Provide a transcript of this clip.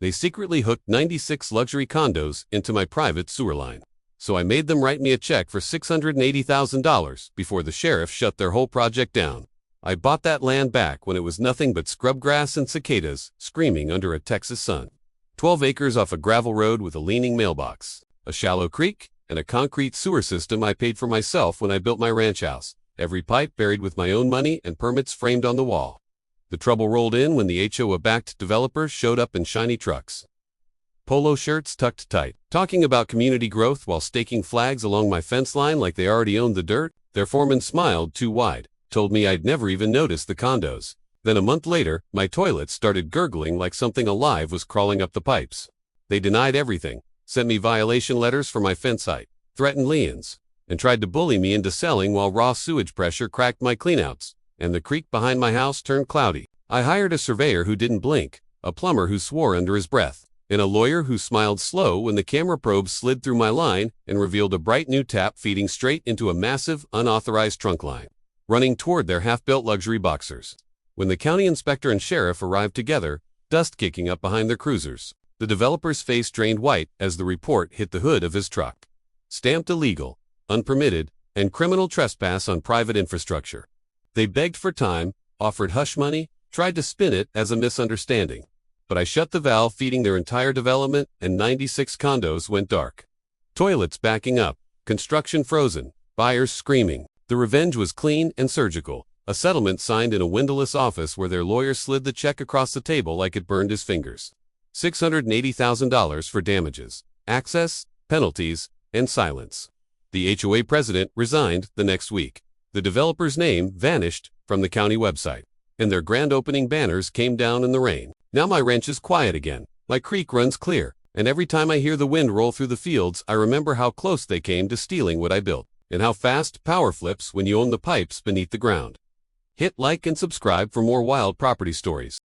They secretly hooked 96 luxury condos into my private sewer line. So I made them write me a check for $680,000 before the sheriff shut their whole project down. I bought that land back when it was nothing but scrubgrass and cicadas screaming under a Texas sun. 12 acres off a gravel road with a leaning mailbox, a shallow creek, and a concrete sewer system I paid for myself when I built my ranch house, every pipe buried with my own money and permits framed on the wall. The trouble rolled in when the HOA-backed developers showed up in shiny trucks. Polo shirts tucked tight, talking about community growth while staking flags along my fence line like they already owned the dirt. Their foreman smiled too wide, told me I'd never even noticed the condos. Then a month later, my toilet started gurgling like something alive was crawling up the pipes. They denied everything, sent me violation letters for my fence height, threatened liens, and tried to bully me into selling while raw sewage pressure cracked my cleanouts, and the creek behind my house turned cloudy. I hired a surveyor who didn't blink, a plumber who swore under his breath, and a lawyer who smiled slow when the camera probe slid through my line and revealed a bright new tap feeding straight into a massive, unauthorized trunk line, running toward their half-built luxury boxers. When the county inspector and sheriff arrived together, dust kicking up behind their cruisers, the developer's face drained white as the report hit the hood of his truck. Stamped illegal, unpermitted, and criminal trespass on private infrastructure. They begged for time, offered hush money, tried to spin it as a misunderstanding. But I shut the valve feeding their entire development, and 96 condos went dark. Toilets backing up, construction frozen, buyers screaming. The revenge was clean and surgical. A settlement signed in a windowless office where their lawyer slid the check across the table like it burned his fingers. $680,000 for damages, access, penalties, and silence. The HOA president resigned the next week. The developer's name vanished from the county website, and their grand opening banners came down in the rain. Now my ranch is quiet again. My creek runs clear, and every time I hear the wind roll through the fields, I remember how close they came to stealing what I built, and how fast power flips when you own the pipes beneath the ground. Hit like and subscribe for more wild property stories.